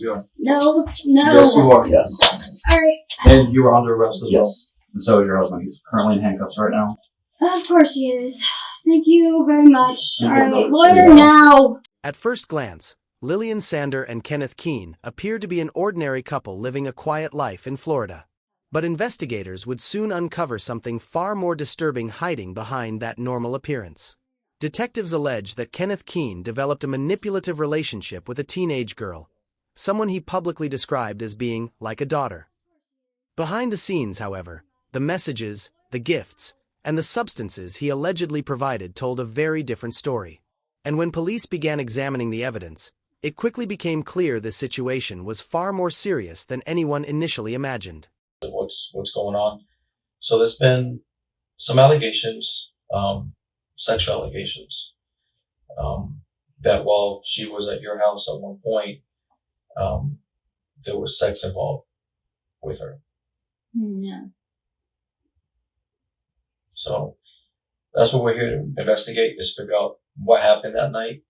We are. No. Yes, you are. Yes. Alright. And you are under arrest as well. Yes. And so is your husband. He's currently in handcuffs right now. Of course he is. Thank you very much. You Alright, can go. lawyer Yeah. now. At first glance, Lillian Sander and Kenneth Keene appeared to be an ordinary couple living a quiet life in Florida. But investigators would soon uncover something far more disturbing hiding behind that normal appearance. Detectives allege that Kenneth Keene developed a manipulative relationship with a teenage girl, someone he publicly described as being like a daughter. Behind the scenes, however, the messages, the gifts, and the substances he allegedly provided told a very different story. And when police began examining the evidence, it quickly became clear the situation was far more serious than anyone initially imagined. What's going on? So there's been some allegations, sexual allegations, that while she was at your house at one point, there was sex involved with her. No. So that's what we're here to investigate, is figure out what happened that night.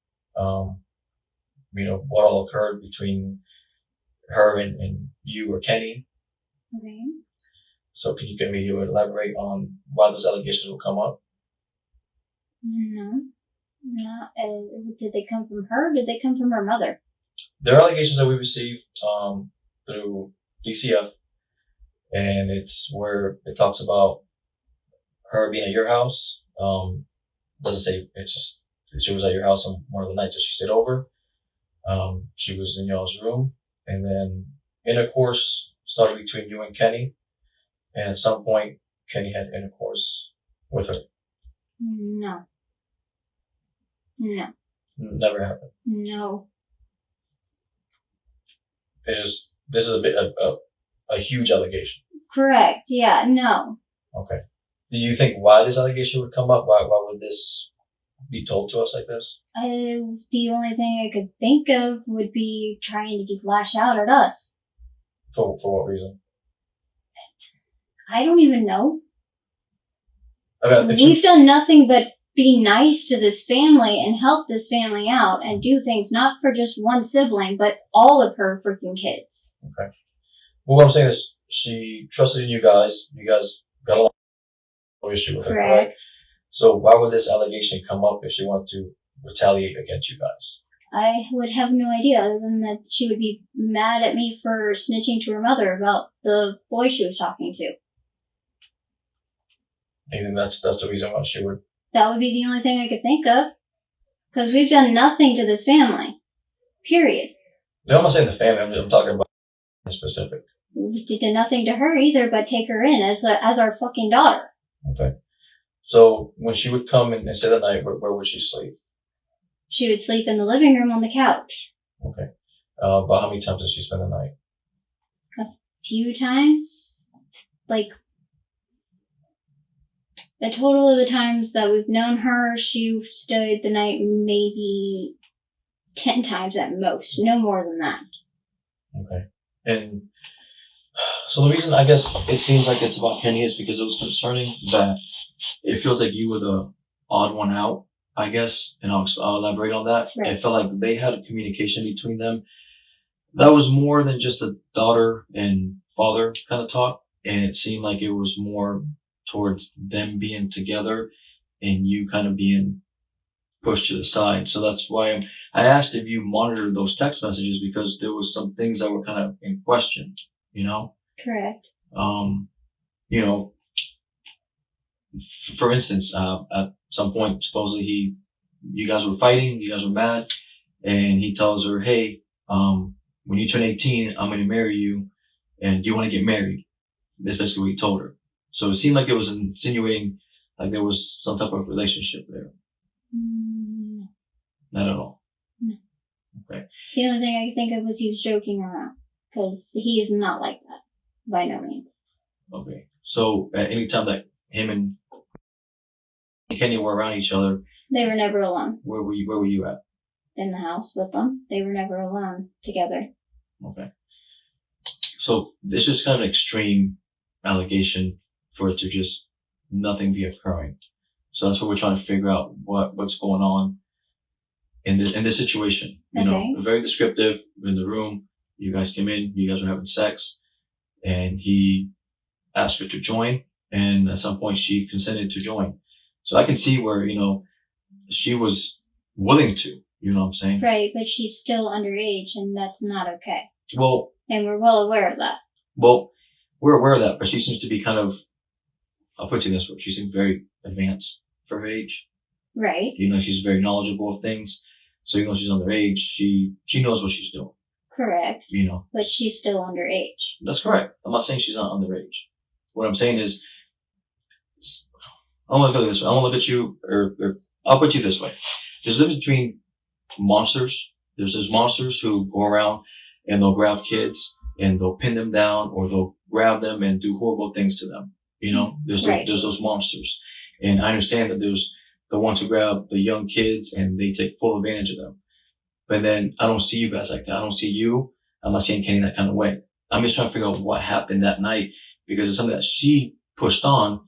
What all occurred between her and you or Kenny. Okay. So can you elaborate on why those allegations will come up? No. Did they come from her? Or did they come from her mother? There are allegations that we received through DCF, and it's where it talks about her being at your house. Doesn't say, it's just she was at your house on one of the nights that she stayed over. She was in y'all's room, and then intercourse started between you and Kenny, and at some point Kenny had intercourse with her. No. No. Never happened. No. It's just, this is a huge allegation. Correct. Yeah. No. Okay. Do you think why this allegation would come up? Why would this be told to us like this? The only thing I could think of would be trying to lash out at us. For what reason? I don't even know. Okay, We've done nothing but be nice to this family and help this family out and do things not for just one sibling, but all of her freaking kids. Okay. Well, what I'm saying is, she trusted in you guys. You guys got along. No issue with her, correct? So why would this allegation come up if she wanted to retaliate against you guys? I would have no idea other than that she would be mad at me for snitching to her mother about the boy she was talking to. You think that's the reason why she would? That would be the only thing I could think of. Because we've done nothing to this family. Period. No, I'm not saying the family. I'm talking about in specific. We did nothing to her either but take her in as our fucking daughter. Okay. So when she would come and stay the night, where would she sleep? She would sleep in the living room on the couch. Okay. About how many times did she spend the night? A few times. Like, the total of the times that we've known her, she stayed the night maybe 10 times at most. No more than that. Okay. And so the reason I guess it seems like it's about Kenny is because it was concerning that it feels like you were the odd one out, I guess, and I'll elaborate on that. Right. It felt like they had a communication between them that was more than just a daughter and father kind of talk, and it seemed like it was more towards them being together and you kind of being pushed to the side. So that's why I asked if you monitored those text messages, because there was some things that were kind of in question, you know? Correct. For instance, at some point, supposedly you guys were fighting, you guys were mad, and he tells her, hey, when you turn 18, I'm going to marry you, and do you want to get married? That's basically what he told her. So it seemed like it was insinuating like there was some type of relationship there. No. Not at all. No. Okay. The only thing I could think of was he was joking around. Because he is not like that. By no means. Okay. So at any time that him and Kenny were around each other, they were never alone. Where were you at? In the house with them. They were never alone together. Okay. So it's just kind of an extreme allegation for it to just nothing be occurring. So that's what we're trying to figure out, what's going on in this situation. You know, very descriptive in the room. You guys came in, you guys were having sex, and he asked her to join, and at some point she consented to join. So I can see where, she was willing to, you know what I'm saying? Right, but she's still underage, and that's not okay. Well, And we're well aware of that. well, we're aware of that, but she seems to be kind of, I'll put it this way, she seems very advanced for her age. Right. She's very knowledgeable of things. So even though she's underage, she knows what she's doing. Correct. You know. But she's still underage. That's correct. I'm not saying she's not underage. What I'm saying is, I want to look at this way. I want to look at you, or I'll put you this way. There's a difference between monsters. There's monsters who go around and they'll grab kids and they'll pin them down, or they'll grab them and do horrible things to them. There's those monsters. And I understand that there's the ones who grab the young kids and they take full advantage of them. But then I don't see you guys like that. I don't see you. I'm not seeing Kenny that kind of way. I'm just trying to figure out what happened that night, because it's something that she pushed on.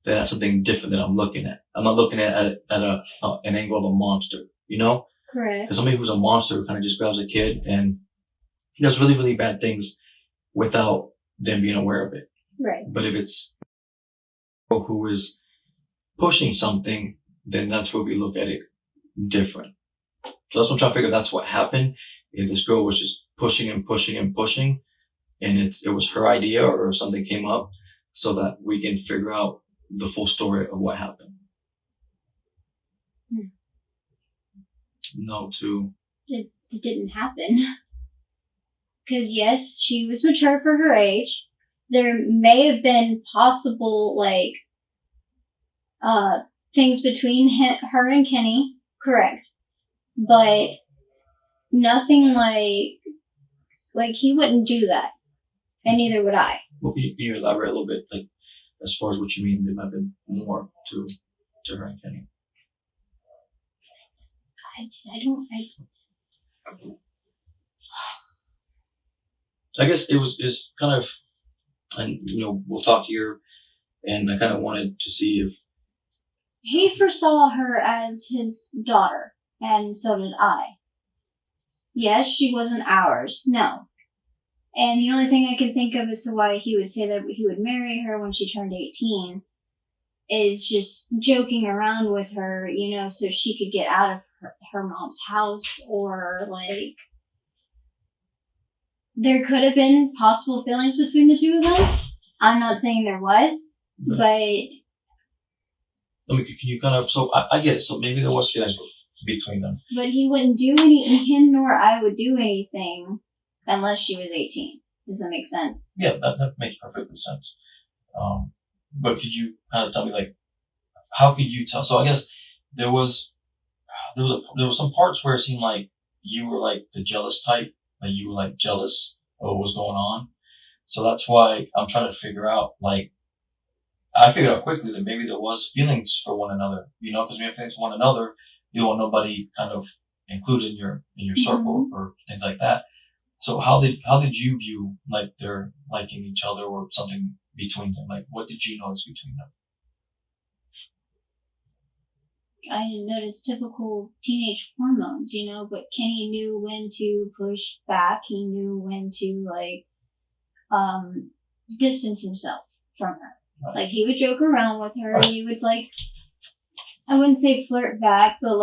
That's something different that I'm looking at. I'm not looking at an angle of a monster, Correct. Because somebody who's a monster kind of just grabs a kid and does really, really bad things without them being aware of it. Right. But if it's who is pushing something, then that's where we look at it different. So that's what I'm trying to figure. That's what happened. If this girl was just pushing and pushing and pushing, and it was her idea or something came up, so that we can figure out the full story of what happened. No, too. It didn't happen. Because yes, she was mature for her age. There may have been possible, things between her and Kenny, correct. But nothing like he wouldn't do that. And neither would I. Well, can you elaborate a little bit, as far as what you mean? There might have been more to her and Kenny. I guess it's kind of, and we'll talk here, and I kind of wanted to see if he foresaw her as his daughter, and so did I. Yes, she wasn't ours, no. And the only thing I can think of as to why he would say that he would marry her when she turned 18 is just joking around with her, so she could get out of her mom's house, or there could have been possible feelings between the two of them. I'm not saying there was, but can you kind of, so I get it, so maybe there was feelings between them. But he wouldn't do anything, him nor I would do anything unless she was 18. Does that make sense? Yeah, that makes perfect sense. But could you kind of tell me, how could you tell? So I guess there was some parts where it seemed like you were the jealous type, you were jealous of what was going on. So that's why I'm trying to figure out, I figured out quickly that maybe there was feelings for one another, because when you have feelings for one another, you don't want nobody kind of included in your circle or things like that. So how did you view their liking each other or something between them? What did you notice between them? I didn't notice typical teenage hormones, but Kenny knew when to push back. He knew when to distance himself from her. Right. He would joke around with her. He would I wouldn't say flirt back, but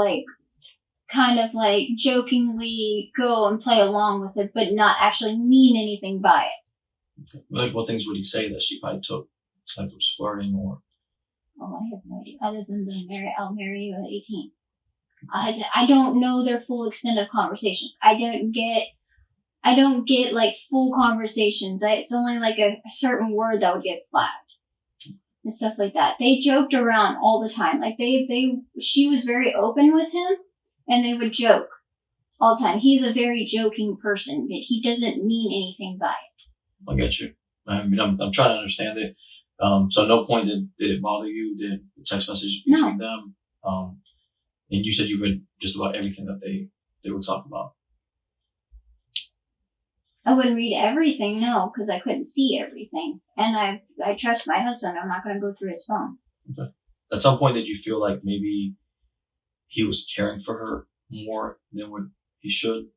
kind of jokingly go and play along with it, but not actually mean anything by it. Okay. What things would he say that she probably took it was flirting or? Oh, I have no idea. Other than I'll marry you at 18. I don't know their full extent of conversations. I don't get full conversations. It's only a certain word that would get flagged and stuff like that. They joked around all the time. She was very open with him, and they would joke all the time. He's a very joking person, but he doesn't mean anything by it. I get you. I mean, I'm trying to understand it. So at no point did it bother you? Did the text message between them? And you said you read just about everything that they would talk about. I wouldn't read everything, no, because I couldn't see everything. And I trust my husband. I'm not going to go through his phone. Okay. At some point, did you feel like maybe he was caring for her more than what he should?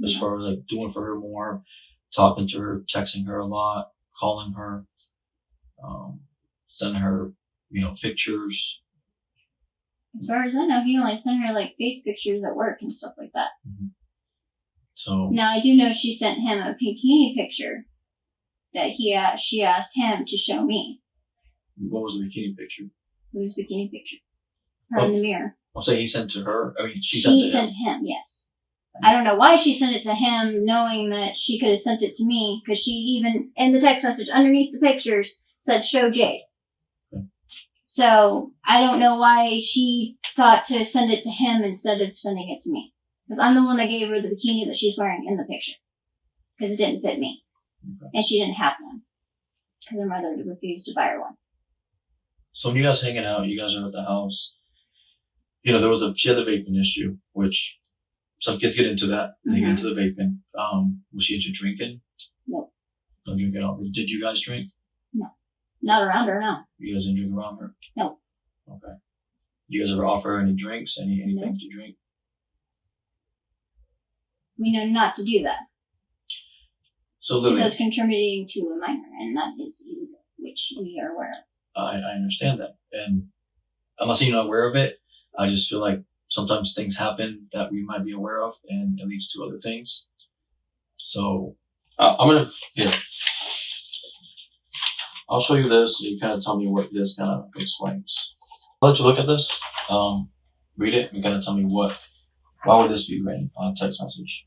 as far as like doing for her more, talking to her, texting her a lot, calling her, sending her, pictures. As far as I know, he only sent her like face pictures at work and stuff like that. So Now I do know she sent him a bikini picture that she asked him to show me. what was the bikini picture? It was a bikini picture. Her in the mirror. I'll say he sent to her. I mean, she sent to him. Yes. I don't know why she sent it to him, knowing that she could have sent it to me, because she even, in the text message underneath the pictures, said, show Jade. Okay. So, I don't know why she thought to send it to him instead of sending it to me. Because I'm the one that gave her the bikini that she's wearing in the picture. Because it didn't fit me. Okay. And she didn't have one. Because her mother refused to buy her one. So when you guys hanging out, you guys are at the house, she had the vaping issue, which some kids get into that. They get into the vaping. Was she into drinking? No. No drinking at all. Did you guys drink? No. Not around her, no. You guys didn't drink around her? No. Okay. You guys ever offer her any drinks, anything No. to drink? We know not to do that. So Lily, Because contributing to a minor, and that is illegal, which we are aware of. I understand that. And I'm not saying you're not aware of it. I just feel like sometimes things happen that we might be aware of, and it leads to other things. So I'll show you this, and you kind of tell me what this kind of explains. I'll let you look at this, read it, and kind of tell me why would this be written on a text message.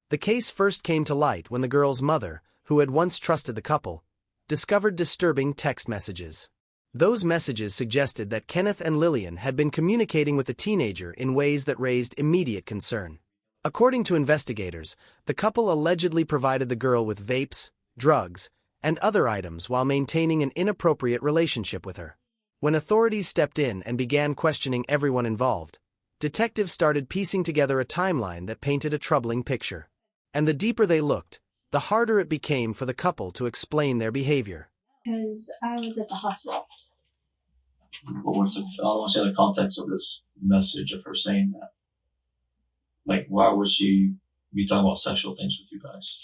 The case first came to light when the girl's mother, who had once trusted the couple, discovered disturbing text messages. Those messages suggested that Kenneth and Lillian had been communicating with the teenager in ways that raised immediate concern. According to investigators, the couple allegedly provided the girl with vapes, drugs, and other items while maintaining an inappropriate relationship with her. When authorities stepped in and began questioning everyone involved, detectives started piecing together a timeline that painted a troubling picture. And the deeper they looked, the harder it became for the couple to explain their behavior. Because I was at the hospital. But I don't want to say the context of this message of her saying that. Like, why would she be talking about sexual things with you guys?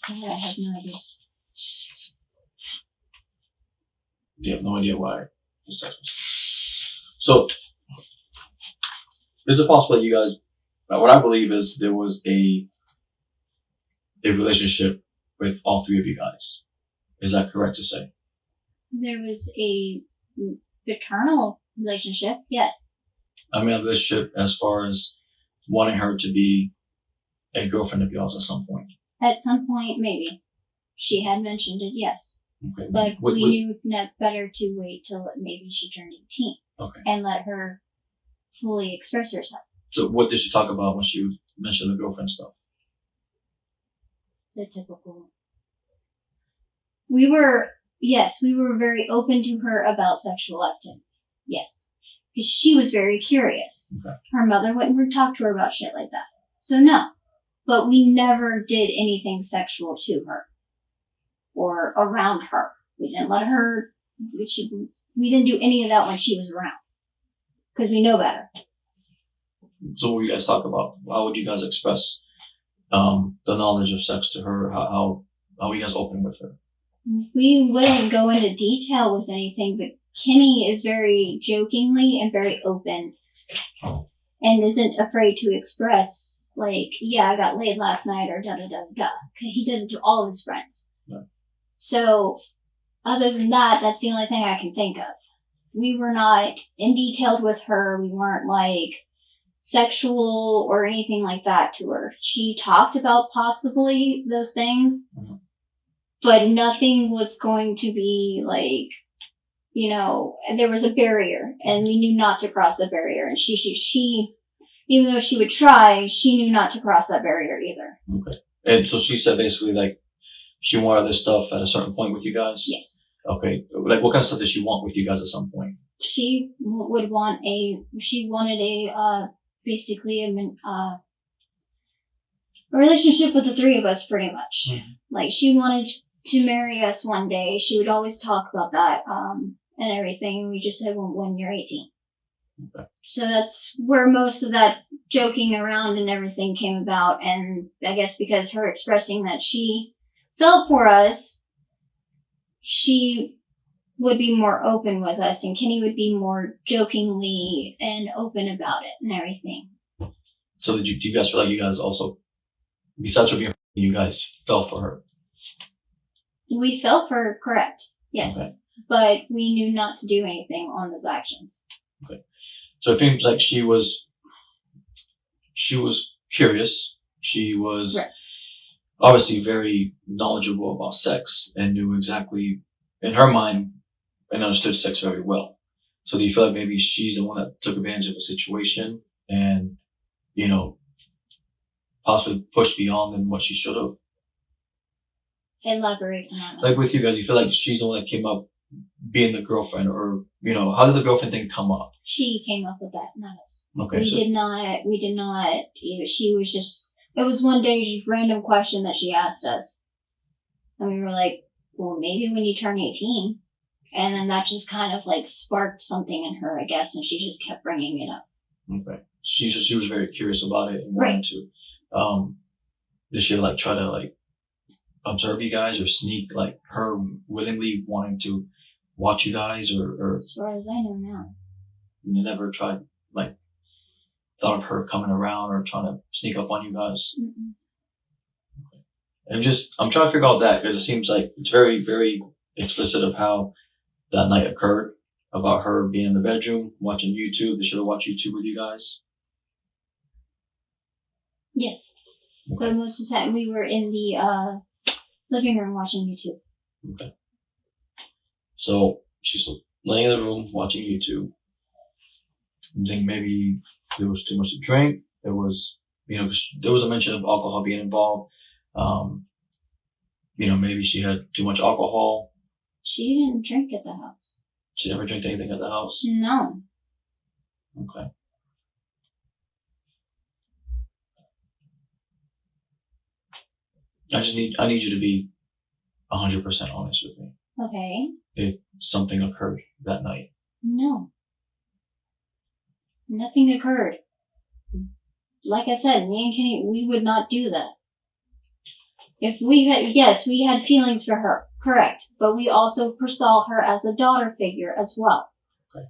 I have no idea. You have no idea why. So, is it possible that you guys, what I believe is there was a relationship with all three of you guys. Is that correct to say? There was a fraternal relationship, yes. I mean, a relationship as far as wanting her to be a girlfriend of yours at some point. At some point, maybe. She had mentioned it, yes. Okay. But we knew that better to wait till maybe she turned 18. Okay. And let her fully express herself. So what did she talk about when she mentioned the girlfriend stuff? The typical. We were very open to her about sexual activities. Yes. Because she was very curious. Okay. Her mother wouldn't talk to her about shit like that. So no. But we never did anything sexual to her. Or around her. We didn't let her, we didn't do any of that when she was around. Because we know better. So what you guys talk about? How would you guys express the knowledge of sex to her? How are you guys open with her? We wouldn't go into detail with anything, but Kimmy is very jokingly and very open. And isn't afraid to express, like, yeah, I got laid last night or da-da-da-da. He does it to all of his friends. Yeah. So, other than that, that's the only thing I can think of. We were not in detail with her. We weren't, like, sexual or anything like that to her. She talked about possibly those things, but nothing was going to be, like, there was a barrier, and we knew not to cross the barrier. And she, even though she would try, she knew not to cross that barrier either. Okay. And so she said basically, like, she wanted this stuff at a certain point with you guys? Yes. Okay. Like, what kind of stuff did she want with you guys at some point? She wanted basically a relationship with the three of us, pretty much. Mm-hmm. Like, she wanted to marry us one day. She would always talk about that, and everything. We just said when you're 18. Okay. So that's where most of that joking around and everything came about. And I guess because her expressing that she felt for us, she would be more open with us, and Kenny would be more jokingly and open about it and everything. So do you guys feel like you guys also, besides her being, you guys fell for her? We felt for her, correct, yes. Okay. But we knew not to do anything on those actions. Okay. So it seems like she was curious. She was Right. obviously very knowledgeable about sex and knew exactly, in her mind, and understood sex very well. So do you feel like maybe she's the one that took advantage of the situation and, possibly pushed beyond than what she should have? Elaborate on that. Like with you guys, you feel like she's the one that came up being the girlfriend, or, how did the girlfriend thing come up? She came up with that, not us. Okay. We did not, she was just, it was one day, just random question that she asked us. And we were like, well, maybe when you turn 18. And then that just kind of like sparked something in her, I guess, and she just kept bringing it up. Okay. She was very curious about it and wanted to. Did she like try to like observe you guys or sneak like her willingly wanting to watch you guys or As far as I know now. you never tried like thought of her coming around or trying to sneak up on you guys? Mm-mm. I'm trying to figure out that because it seems like it's very, very explicit of how that night occurred, about her being in the bedroom watching YouTube. They should have watched YouTube with you guys. Yes. Okay. But most of the time we were in the living room watching YouTube. Okay. So she's laying in the room watching YouTube. I think maybe there was too much to drink. There was, there was a mention of alcohol being involved. Maybe she had too much alcohol. She didn't drink at the house. She never drank anything at the house. No. Okay. I need you to be 100% honest with me. Okay. If something occurred that night. No. Nothing occurred. Like I said, me and Kenny, we would not do that. If we had, yes, we had feelings for her, correct. But we also saw her as a daughter figure as well. Okay.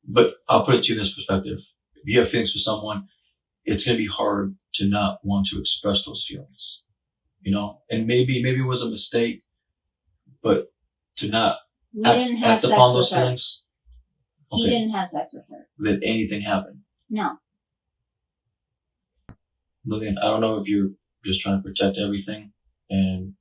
But I'll put it to you in this perspective. If you have feelings for someone, it's going to be hard to not want to express those feelings. And maybe it was a mistake, but to not act upon those feelings. He didn't have sex with her. Did anything happen? No. Lillian, I don't know if you're just trying to protect everything and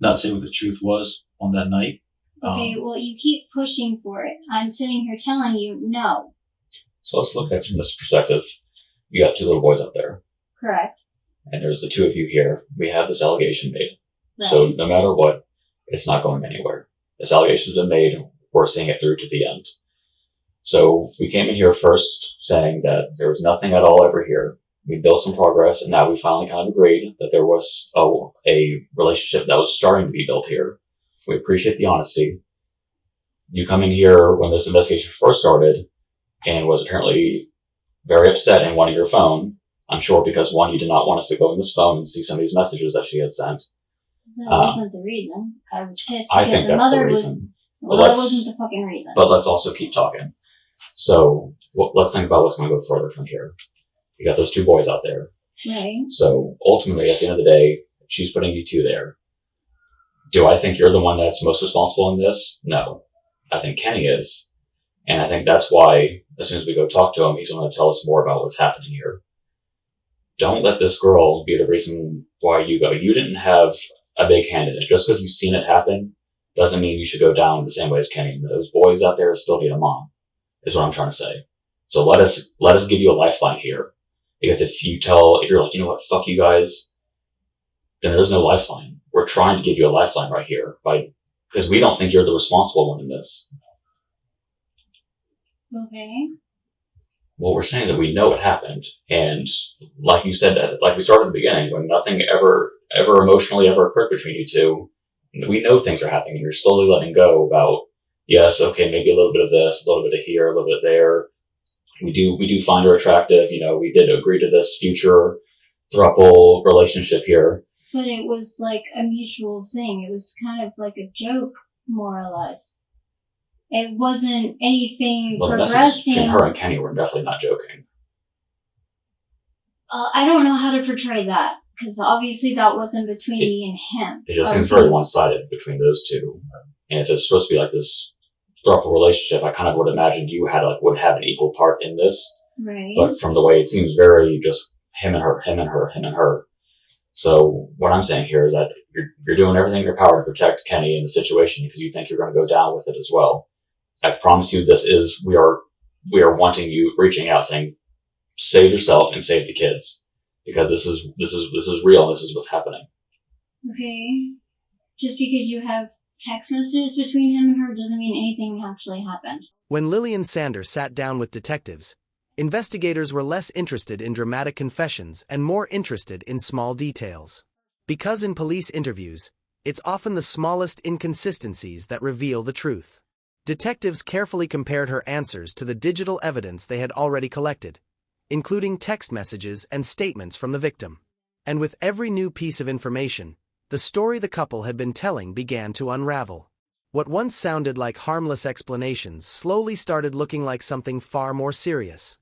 not say what the truth was on that night. Okay, well, you keep pushing for it. I'm sitting here telling you no. So let's look at it from this perspective. You got two little boys up there. Correct. And there's the two of you here. We have this allegation made. Right. So no matter what, it's not going anywhere. This allegation's been made. We're seeing it through to the end. So we came in here first saying that there was nothing at all ever here. We built some progress, and now we finally kind of agreed that there was a relationship that was starting to be built here. We appreciate the honesty. You come in here when this investigation first started and was apparently very upset and wanted your phone. I'm sure because, one, you did not want us to go in this phone and see some of these messages that she had sent. That wasn't the reason. I was pissed I because think the that's the mother reason. was. But Well, that wasn't the fucking reason. But let's also keep talking. So let's think about what's going to go further from here. You got those two boys out there. Right. So ultimately, at the end of the day, she's putting you two there. Do I think you're the one that's most responsible in this? No. I think Kenny is. And I think that's why, as soon as we go talk to him, he's going to tell us more about what's happening here. Don't let this girl be the reason why you go. You didn't have a big hand in it. Just because you've seen it happen doesn't mean you should go down the same way as Kenny. Those boys out there still need a mom, is what I'm trying to say. So let us give you a lifeline here. Because if you're like, you know what, fuck you guys, then there's no lifeline. We're trying to give you a lifeline right here, because we don't think you're the responsible one in this. Okay. What we're saying is that we know it happened, and like you said, like we started at the beginning, when nothing ever emotionally ever occurred between you two, we know things are happening, and you're slowly letting go about yes, okay, maybe a little bit of this, a little bit of here, a little bit there. We do find her attractive. We did agree to this future throuple relationship here. But it was like a mutual thing. It was kind of like a joke, more or less. It wasn't anything Well, the message progressing. between her and Kenny were definitely not joking. I don't know how to portray that, because obviously that wasn't between me and him. It just seems very one-sided between those two. And if it's supposed to be like this throuple relationship, I kind of would imagine you would have an equal part in this. Right. But from the way it seems very just him and her, him and her, him and her. So what I'm saying here is that you're doing everything in your power to protect Kenny in the situation because you think you're going to go down with it as well. I promise you, we are wanting you, reaching out, saying, save yourself and save the kids because this is real. This is what's happening. Okay. Just because you have text messages between him and her doesn't mean anything actually happened. When Lillian Sander sat down with detectives, investigators were less interested in dramatic confessions and more interested in small details. Because in police interviews, it's often the smallest inconsistencies that reveal the truth. Detectives carefully compared her answers to the digital evidence they had already collected, including text messages and statements from the victim. And with every new piece of information, the story the couple had been telling began to unravel. What once sounded like harmless explanations slowly started looking like something far more serious.